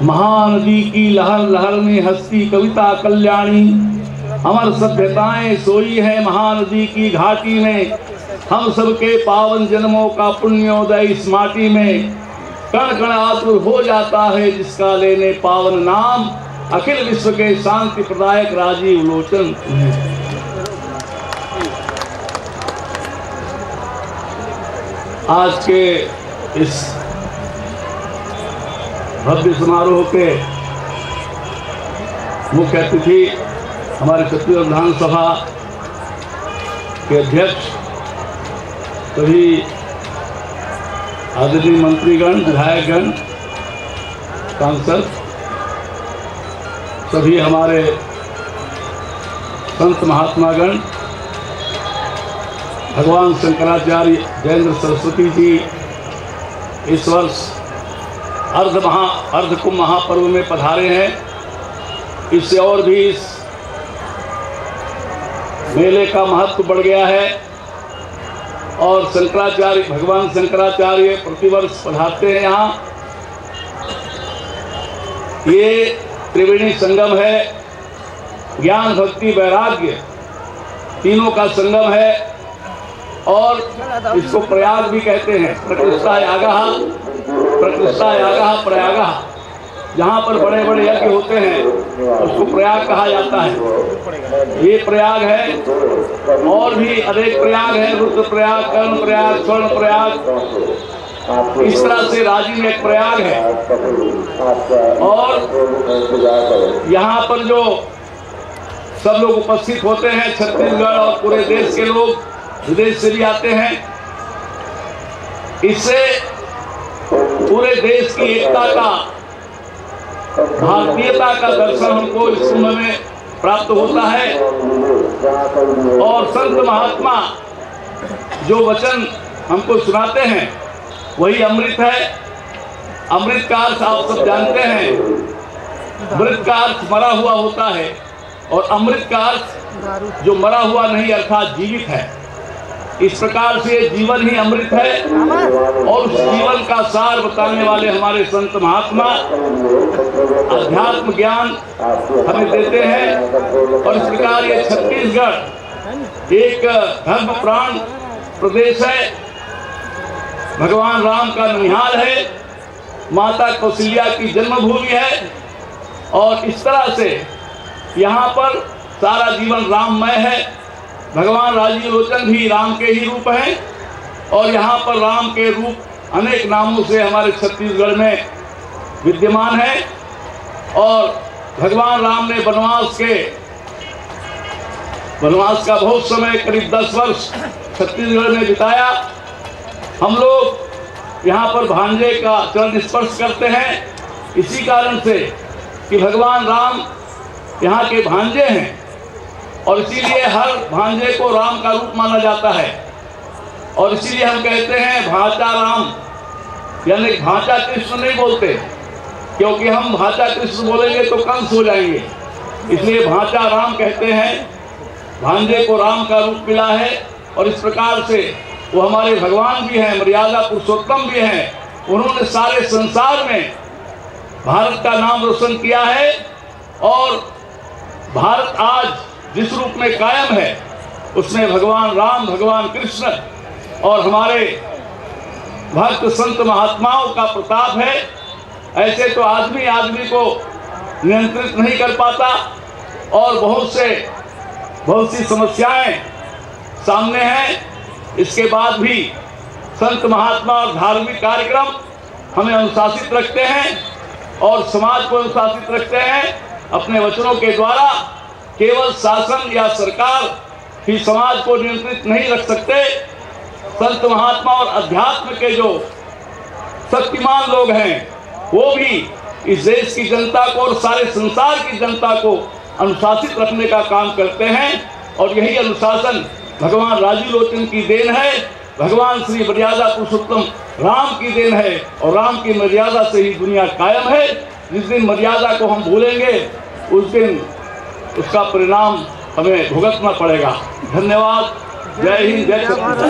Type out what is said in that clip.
महानदी की लहर लहर में हंसती कविता कल्याणी, अमर सभ्यताएं सोई है महानदी की घाटी में। हम सबके पावन जन्मों का पुण्योदय इस माटी में, कण कण आतुर हो जाता है जिसका लेने पावन नाम, अखिल विश्व के शांति प्रदायक राजीव लोचन तुम्हें। आज के इस भव्य समारोह के मुख्य अतिथि हमारे छत्तीसगढ़ विधानसभा के अध्यक्ष, सभी आदरणीय मंत्रीगण, विधायकगण, सांसद, सभी हमारे संत महात्मागण, भगवान शंकराचार्य जयेंद्र सरस्वती जी इस वर्ष अर्ध कुंभ महापर्व में पधारे हैं। इससे और भी इस मेले का महत्व बढ़ गया है और भगवान शंकराचार्य प्रतिवर्ष पधारते हैं यहाँ। ये त्रिवेणी संगम है, ज्ञान भक्ति वैराग्य तीनों का संगम है और इसको प्रयाग भी कहते हैं। प्रकृष्टायागः प्रयागः, जहाँ पर बड़े बड़े यज्ञ होते हैं उसको प्रयाग कहा जाता है। ये प्रयाग है और भी अनेक प्रयाग है, रुद्र प्रयाग, कर्ण प्रयाग, स्वर्ण प्रयाग, इस तरह से राजी में एक प्रयाग है। और यहाँ पर जो सब लोग उपस्थित होते हैं, छत्तीसगढ़ और पूरे देश के लोग, विदेश से भी आते हैं। इससे पूरे देश की एकता का, भारतीयता का दर्शन हमको इस कुंभ में प्राप्त होता है। और संत महात्मा जो वचन हमको सुनाते हैं वही अमृत है। अमृत का अर्थ आप सब जानते हैं, मृत का अर्थ मरा हुआ होता है और अमृत का अर्थ जो मरा हुआ नहीं अर्थात जीवित है। इस प्रकार से जीवन ही अमृत है और उस जीवन का सार बताने वाले हमारे संत महात्मा अध्यात्म ज्ञान हमें देते हैं। और इस प्रकार ये छत्तीसगढ़ एक धर्म प्राण प्रदेश है, भगवान राम का ननिहाल है, माता कौशल्या की जन्मभूमि है और इस तरह से यहाँ पर सारा जीवन राममय है। भगवान राजीव लोचन भी राम के ही रूप हैं और यहाँ पर राम के रूप अनेक नामों से हमारे छत्तीसगढ़ में विद्यमान है। और भगवान राम ने वनवास का बहुत समय, करीब 10 वर्ष छत्तीसगढ़ में बिताया। हम लोग यहाँ पर भांजे का चरण स्पर्श करते हैं इसी कारण से कि भगवान राम यहाँ के भांजे हैं और इसीलिए हर भांजे को राम का रूप माना जाता है। और इसीलिए हम कहते हैं भाचा राम, यानी भाचा कृष्ण नहीं बोलते, क्योंकि हम भाचा कृष्ण बोलेंगे तो कंस हो जाएंगे, इसलिए भाचा राम कहते हैं। भांजे को राम का रूप मिला है और इस प्रकार से वो हमारे भगवान भी हैं, मर्यादा पुरुषोत्तम भी हैं। उन्होंने सारे संसार में भारत का नाम रोशन किया है और भारत आज जिस रूप में कायम है उसमें भगवान राम, भगवान कृष्ण और हमारे भक्त संत महात्माओं का प्रताप है। ऐसे तो आदमी को नियंत्रित नहीं कर पाता और बहुत सी समस्याएं सामने हैं। इसके बाद भी संत महात्मा और धार्मिक कार्यक्रम हमें अनुशासित रखते हैं और समाज को अनुशासित रखते हैं। अपने वचनों के द्वारा केवल शासन या सरकार ही समाज को नियंत्रित नहीं रख सकते। संत महात्मा और अध्यात्म के जो शक्तिमान लोग हैं वो भी इस देश की जनता को और सारे संसार की जनता को अनुशासित रखने का काम करते हैं। और यही अनुशासन भगवान राजीव लोचन की देन है, भगवान श्री मर्यादा पुरुषोत्तम राम की देन है और राम की मर्यादा से ही दुनिया कायम है। जिस दिन मर्यादा को हम भूलेंगे उस दिन उसका परिणाम हमें भुगतना पड़ेगा। धन्यवाद। जय हिंद, जय छत्तीसगढ़।